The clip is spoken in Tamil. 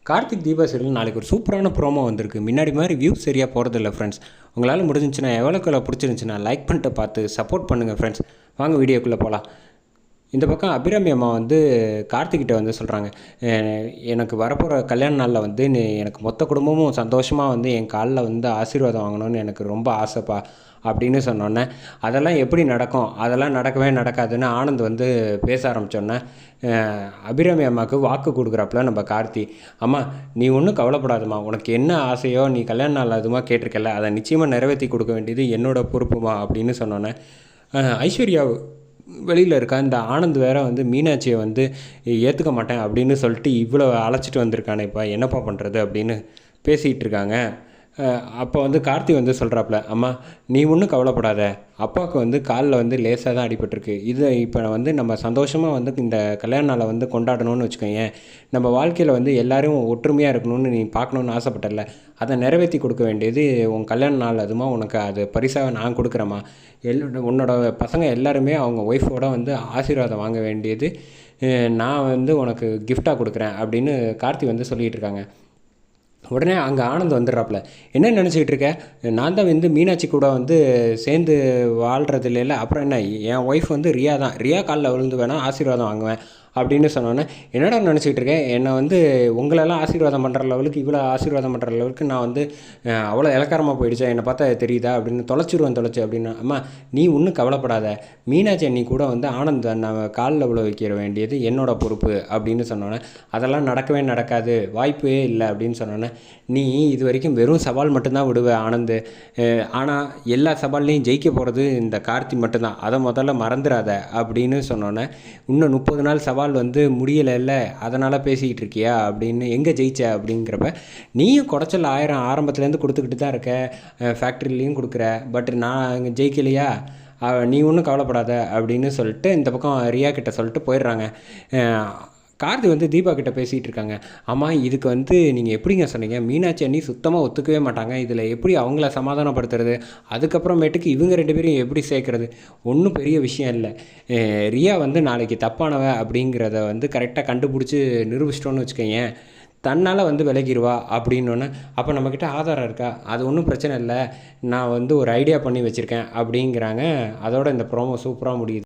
கார்த்திக் தீபா சீரியல் நாளைக்கு ஒரு சூப்பரான ப்ரோமோ வந்திருக்கு. முன்னாடி மாதிரி வியூஸ் சரியாக போகிறதில்ல ஃப்ரெண்ட்ஸ். உங்களால் முடிஞ்சிச்சுன்னா எவ்வளோக்குள்ள பிடிச்சிருந்துச்சுன்னா லைக் பண்ணிட்டு பார்த்து சப்போர்ட் பண்ணுங்கள் ஃப்ரெண்ட்ஸ். வாங்க வீடியோக்குள்ளே போகலாம். இந்த பக்கம் அபிராமி அம்மா வந்து கார்த்திக்கிட்ட வந்து சொல்கிறாங்க, எனக்கு வரப்போகிற கல்யாண நாளில் வந்து எனக்கு மொத்த குடும்பமும் சந்தோஷமாக வந்து என் காலில் வந்து ஆசீர்வாதம் வாங்கணும்னு எனக்கு ரொம்ப ஆசைப்பா அப்படின்னு சொன்னோன்னே, அதெல்லாம் எப்படி நடக்கும், அதெல்லாம் நடக்கவே நடக்காதுன்னு ஆனந்த் வந்து பேச ஆரம்பித்தோன்னே, அபிராமி அம்மாவுக்கு வாக்கு கொடுக்குறாப்புல நம்ம கார்த்தி. அம்மா நீ ஒன்றும் கவலைப்படாதம்மா, உனக்கு என்ன ஆசையோ நீ கல்யாண நாள் அதுமா கேட்டிருக்கல, அதை நிச்சயமாக நிறைவேற்றி கொடுக்க வேண்டியது என்னோட பொறுப்புமா அப்படின்னு சொன்னோன்னே, ஐஸ்வர்யா வெளியில் இருக்கா. இந்த ஆனந்த் வேற வந்து மீனாட்சியை வந்து ஏற்றுக்க மாட்டேன் அப்படின்னு சொல்லிட்டு இவ்வளோ அழைச்சிட்டு வந்திருக்கானே, இப்போ என்னப்பா பண்ணுறது அப்படின்னு பேசிகிட்டு இருக்காங்க. அப்போ வந்து கார்த்தி வந்து சொல்கிறாப்புல, அம்மா நீ ஒன்றும் கவலைப்படாத, அப்பாவுக்கு வந்து காலில் வந்து லேசாக தான் அடிபட்டிருக்கு, இது இப்போ வந்து நம்ம சந்தோஷமாக வந்து இந்த கல்யாண நாளை வந்து கொண்டாடணும்னு வச்சுக்கோங்க. நம்ம வாழ்க்கையில் வந்து எல்லோரும் ஒற்றுமையாக இருக்கணும்னு நீ பார்க்கணுன்னு ஆசைப்பட்டல, அதை நிறைவேற்றி கொடுக்க வேண்டியது உன் கல்யாண நாள், அதுமா உனக்கு அது பரிசாக நான் கொடுக்குறேம்மா. உன்னோட பசங்க எல்லாருமே அவங்க ஒய்ஃபோட வந்து ஆசீர்வாதம் வாங்க வேண்டியது நான் வந்து உனக்கு கிஃப்டாக கொடுக்குறேன் அப்படின்னு கார்த்தி வந்து சொல்லிகிட்டு இருக்காங்க. உடனே அங்கே ஆனந்த் வந்துடுறாப்புல, என்ன நினச்சிக்கிட்டு இருக்க, நான் தான் வந்து மீனாட்சி கூட வந்து சேர்ந்து வாழ்கிறது இல்லைல்ல, அப்புறம் என்ன, என் ஒய்ஃப் வந்து ரியா தான், ரியா காலில் விழுந்து வேணால் ஆசீர்வாதம் வாங்குவேன் அப்படின்னு சொன்னோன்னே, என்னடா நினச்சிக்கிட்டு இருக்கேன், என்னை வந்து உங்களெல்லாம் ஆசீர்வாதம் பண்ணுற லெவலுக்கு, இவ்வளோ ஆசீர்வாதம் பண்ணுற லெவலுக்கு நான் வந்து அவ்வளோ இலக்காரமாக போயிடுச்சா, என்னை பார்த்தா தெரியுதா அப்படின்னு தொலைச்சிருவேன் அப்படின்னு. அம்மா நீ ஒன்றும் கவலைப்படாத, மீனாட்சி அண்ணி கூட வந்து ஆனந்த் நான் காலில் விழ வைக்கிற வேண்டியது என்னோட பொறுப்பு அப்படின்னு சொன்னோன்னே, அதெல்லாம் நடக்கவே நடக்காது, வாய்ப்பே இல்லை அப்படின்னு சொன்னோன்னே, நீ இது வரைக்கும் வெறும் சவால் மட்டும்தான் விடுவ ஆனந்த், ஆனால் எல்லா சவால்லையும் ஜெயிக்க போகிறது இந்த கார்த்தி மட்டும்தான், அதை முதல்ல மறந்துடாத அப்படின்னு சொன்னோன்னே, இன்னும் 30 நாள் சவால் வந்து முடியலைல்ல, அதனால் பேசிக்கிட்டு இருக்கியா அப்படின்னு, எங்கே ஜெயிச்ச அப்படிங்கிறப்ப, நீயும் குறைச்சல் 1000 ஆரம்பத்துலேருந்து கொடுத்துக்கிட்டு தான் இருக்க, ஃபேக்ட்ரிலையும் கொடுக்குற, பட் நான் இங்கே ஜெயிக்கலையா, நீ ஒன்றும் கவலைப்படாத அப்படின்னு சொல்லிட்டு இந்த பக்கம் ரியா கிட்ட சொல்லிட்டு போயிடுறாங்க. கார்த்தி வந்து தீபா கிட்ட பேசிகிட்டு இருக்காங்க. ஆமாம் இதுக்கு வந்து நீங்கள் எப்படிங்க சொன்னீங்க, மீனாட்சி அண்ணி சுத்தமாக ஒத்துக்கவே மாட்டாங்க, இதில் எப்படி அவங்கள சமாதானப்படுத்துறது, அதுக்கப்புறமேட்டுக்கு இவங்க 2 பேரையும் எப்படி சேர்க்குறது, ஒன்றும் பெரிய விஷயம் இல்லை, ரியா வந்து நாளைக்கு தப்பானவ அப்படிங்கிறத வந்து கரெக்டாக கண்டுபிடிச்சி நிரூபிச்சிட்டோன்னு வச்சுக்கோங்க, தன்னால் வந்து விலகிடுவா அப்படின்னோன்னே, அப்போ நம்மக்கிட்ட ஆதாரம் இருக்கா, அது ஒன்றும் பிரச்சனை இல்லை, நான் வந்து ஒரு ஐடியா பண்ணி வச்சுருக்கேன் அப்படிங்கிறாங்க. அதோட இந்த ப்ரோமோ சூப்பராக முடியுது.